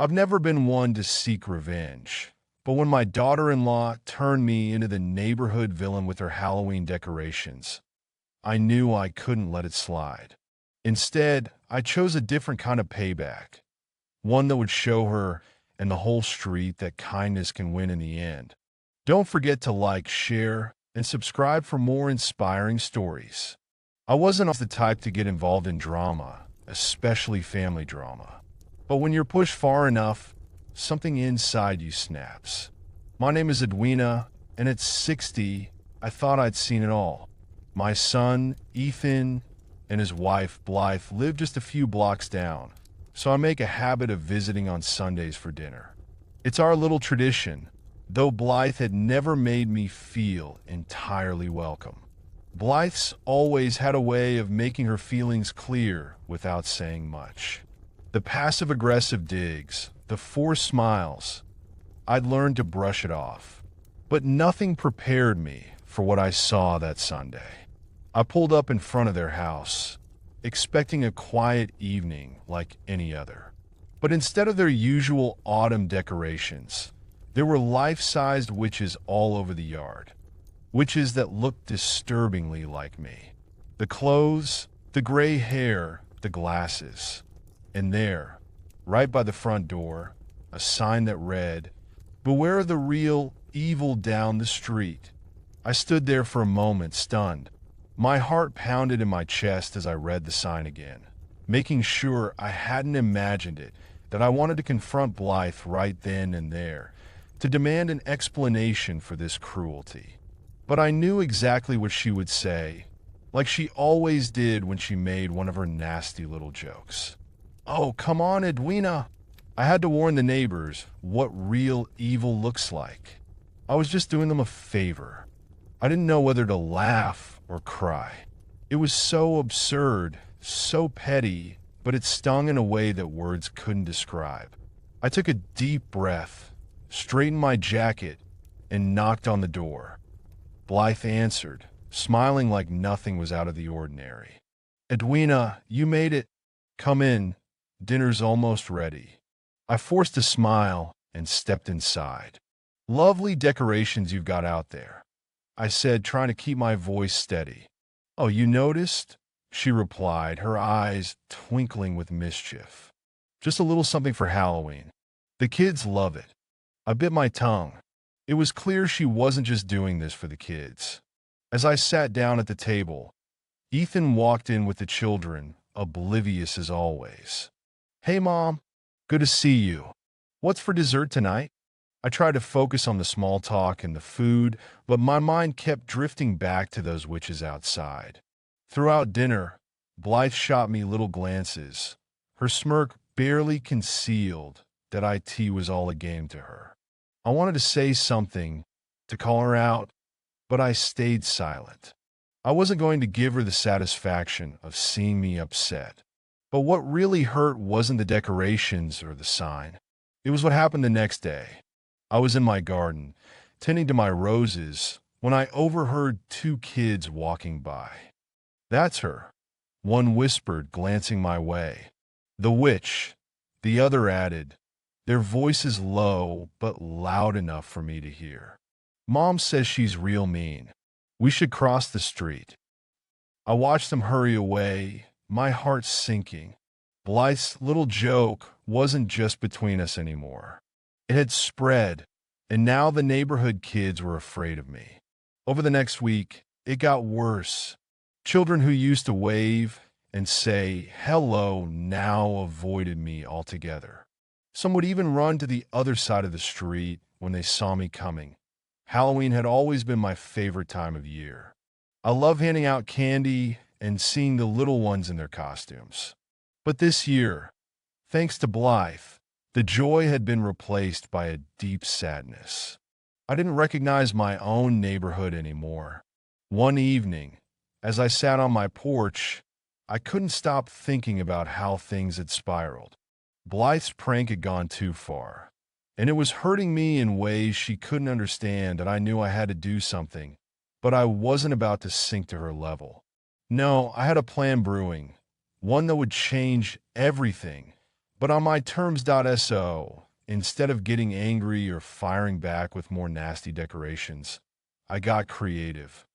I've never been one to seek revenge, but when my daughter-in-law turned me into the neighborhood villain with her Halloween decorations, I knew I couldn't let it slide. Instead, I chose a different kind of payback, one that would show her and the whole street that kindness can win in the end. Don't forget to like, share, and subscribe for more inspiring stories. I wasn't always the type to get involved in drama, especially family drama. But when you're pushed far enough, something inside you snaps. My name is Edwina, and at 60, I thought I'd seen it all. My son, Ethan, and his wife, Blythe, live just a few blocks down, so I make a habit of visiting on Sundays for dinner. It's our little tradition, though Blythe had never made me feel entirely welcome. Blythe's always had a way of making her feelings clear without saying much. The passive-aggressive digs, the forced smiles, I'd learned to brush it off. But nothing prepared me for what I saw that Sunday. I pulled up in front of their house, expecting a quiet evening like any other. But instead of their usual autumn decorations, there were life-sized witches all over the yard. Witches that looked disturbingly like me. The clothes, the gray hair, the glasses. And there, right by the front door, a sign that read, "Beware of the real evil down the street." I stood there for a moment, stunned. My heart pounded in my chest as I read the sign again, making sure I hadn't imagined it, that I wanted to confront Blythe right then and there, to demand an explanation for this cruelty. But I knew exactly what she would say, like she always did when she made one of her nasty little jokes. "Oh, come on, Edwina." I had to warn the neighbors what real evil looks like. I was just doing them a favor. I didn't know whether to laugh or cry. It was so absurd, so petty, but it stung in a way that words couldn't describe. I took a deep breath, straightened my jacket, and knocked on the door. Blythe answered, smiling like nothing was out of the ordinary. "Edwina, you made it. Come in. Dinner's almost ready." I forced a smile and stepped inside. "Lovely decorations you've got out there," I said, trying to keep my voice steady. "Oh, you noticed?" she replied, her eyes twinkling with mischief. "Just a little something for Halloween. The kids love it." I bit my tongue. It was clear she wasn't just doing this for the kids. As I sat down at the table, Ethan walked in with the children, oblivious as always. "Hey, Mom. Good to see you. What's for dessert tonight?" I tried to focus on the small talk and the food, but my mind kept drifting back to those witches outside. Throughout dinner, Blythe shot me little glances. Her smirk barely concealed that IT was all a game to her. I wanted to say something, to call her out, but I stayed silent. I wasn't going to give her the satisfaction of seeing me upset. But what really hurt wasn't the decorations or the sign. It was what happened the next day. I was in my garden, tending to my roses, when I overheard two kids walking by. "That's her," one whispered, glancing my way. "The witch," the other added, their voices low but loud enough for me to hear. "Mom says she's real mean. We should cross the street." I watched them hurry away, my heart sinking. Blythe's little joke wasn't just between us anymore. It had spread, and now the neighborhood kids were afraid of me. Over the next week, it got worse. Children who used to wave and say hello now avoided me altogether. Some would even run to the other side of the street when they saw me coming. Halloween had always been my favorite time of year. I love handing out candy and seeing the little ones in their costumes. But this year, thanks to Blythe, the joy had been replaced by a deep sadness. I didn't recognize my own neighborhood anymore. One evening, as I sat on my porch, I couldn't stop thinking about how things had spiraled. Blythe's prank had gone too far, and it was hurting me in ways she couldn't understand, and I knew I had to do something, but I wasn't about to sink to her level. No, I had a plan brewing, one that would change everything, But on my terms.so, instead of getting angry or firing back with more nasty decorations, I got creative.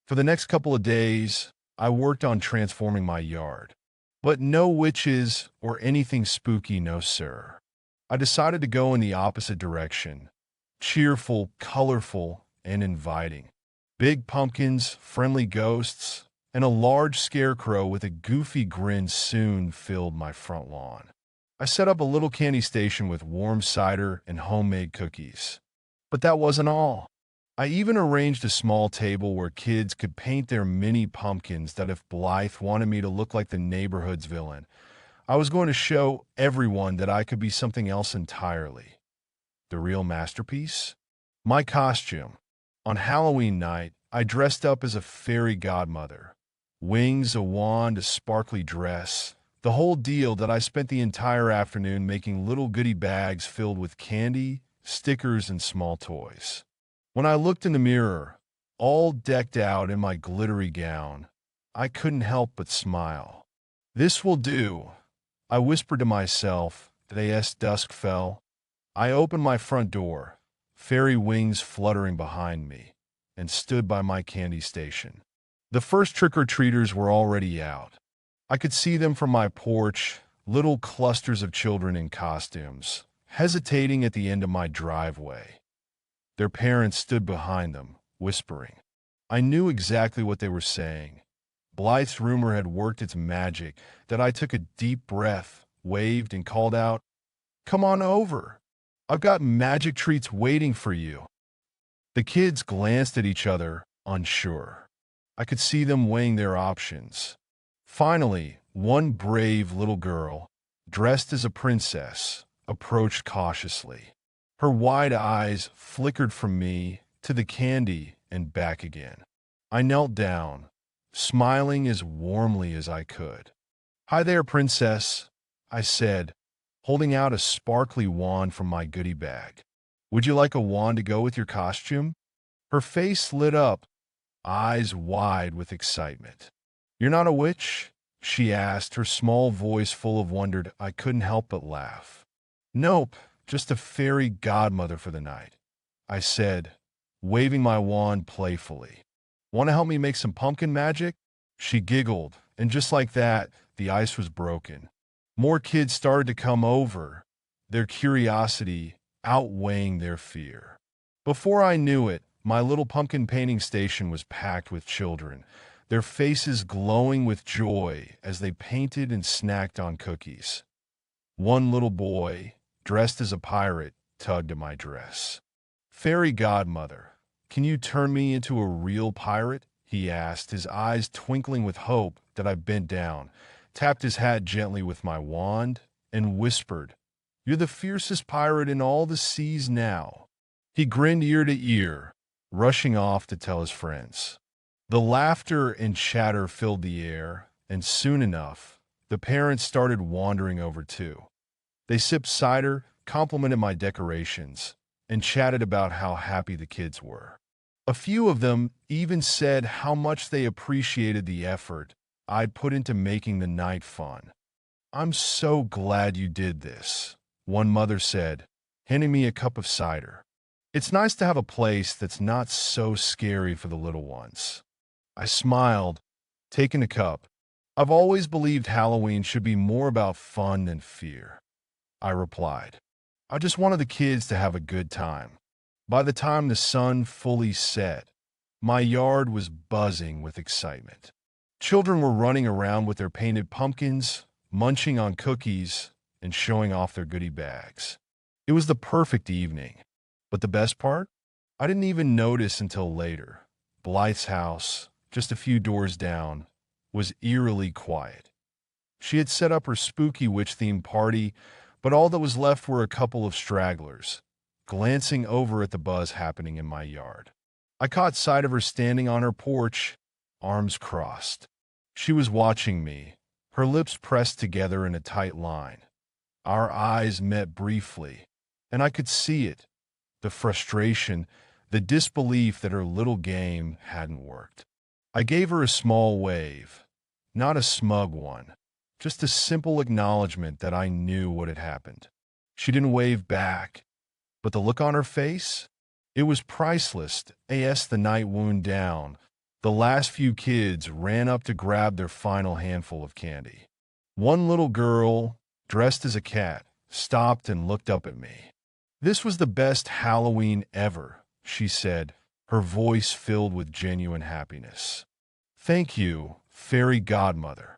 For the next couple of days, I worked on transforming my yard. But no witches or anything spooky, no sir. I decided to go in the opposite direction. Cheerful, colorful, and inviting. Big pumpkins, friendly ghosts, and a large scarecrow with a goofy grin soon filled my front lawn. I set up a little candy station with warm cider and homemade cookies. But that wasn't all. I even arranged a small table where kids could paint their mini pumpkins that if Blythe wanted me to look like the neighborhood's villain, I was going to show everyone that I could be something else entirely. The real masterpiece? My costume. On Halloween night, I dressed up as a fairy godmother. Wings, a wand, a sparkly dress. The whole deal that I spent the entire afternoon making little goodie bags filled with candy, stickers, and small toys. When I looked in the mirror, all decked out in my glittery gown, I couldn't help but smile. This will do, I whispered to myself as dusk fell. I opened my front door, fairy wings fluttering behind me, and stood by my candy station. The first trick-or-treaters were already out. I could see them from my porch, little clusters of children in costumes, hesitating at the end of my driveway. Their parents stood behind them, whispering. I knew exactly what they were saying. Blythe's rumor had worked its magic, that I took a deep breath, waved, and called out, "Come on over. I've got magic treats waiting for you." The kids glanced at each other, unsure. I could see them weighing their options. Finally, one brave little girl, dressed as a princess, approached cautiously. Her wide eyes flickered from me to the candy and back again. I knelt down, smiling as warmly as I could. "Hi there, princess," I said, holding out a sparkly wand from my goodie bag. "Would you like a wand to go with your costume?" Her face lit up, eyes wide with excitement. "You're not a witch?" she asked, her small voice full of wonder. I couldn't help but laugh. "Nope, just a fairy godmother for the night," I said, waving my wand playfully. "Want to help me make some pumpkin magic?" She giggled, and just like that, the ice was broken. More kids started to come over, their curiosity outweighing their fear. Before I knew it, my little pumpkin painting station was packed with children, their faces glowing with joy as they painted and snacked on cookies. One little boy, dressed as a pirate, tugged at my dress. "Fairy godmother, can you turn me into a real pirate?" he asked, his eyes twinkling with hope. That I bent down, tapped his hat gently with my wand, and whispered, "You're the fiercest pirate in all the seas now." He grinned ear to ear, rushing off to tell his friends. The laughter and chatter filled the air, and soon enough, the parents started wandering over too. They sipped cider, complimented my decorations, and chatted about how happy the kids were. A few of them even said how much they appreciated the effort I'd put into making the night fun. "I'm so glad you did this," one mother said, handing me a cup of cider. "It's nice to have a place that's not so scary for the little ones." I smiled, taking a cup. "I've always believed Halloween should be more about fun than fear," I replied. "I just wanted the kids to have a good time." By the time the sun fully set, my yard was buzzing with excitement. Children were running around with their painted pumpkins, munching on cookies, and showing off their goodie bags. It was the perfect evening. But the best part? I didn't even notice until later. Blythe's house, just a few doors down, was eerily quiet. She had set up her spooky witch-themed party, but all that was left were a couple of stragglers, glancing over at the buzz happening in my yard. I caught sight of her standing on her porch, arms crossed. She was watching me, her lips pressed together in a tight line. Our eyes met briefly, and I could see it, the frustration, the disbelief that her little game hadn't worked. I gave her a small wave, not a smug one, Just a simple acknowledgement that I knew what had happened. She didn't wave back, but the look on her face, it was priceless. As the night wound down, the last few kids ran up to grab their final handful of candy. One little girl, dressed as a cat, stopped and looked up at me. "This was the best Halloween ever," she said, her voice filled with genuine happiness. "Thank you, fairy godmother."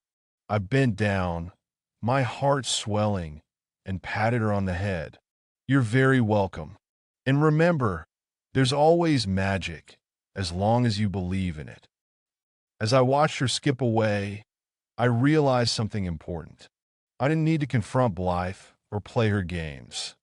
I bent down, my heart swelling, and patted her on the head. "You're very welcome. And remember, there's always magic, as long as you believe in it." As I watched her skip away, I realized something important. I didn't need to confront Blythe or play her games.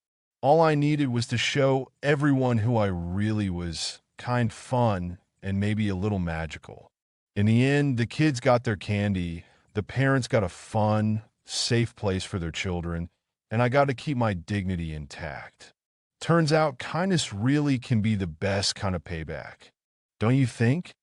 All I needed was to show everyone who I really was: kind, fun, and maybe a little magical. In the end, the kids got their candy, the parents got a fun, safe place for their children, and I got to keep my dignity intact. Turns out kindness really can be the best kind of payback. Don't you think?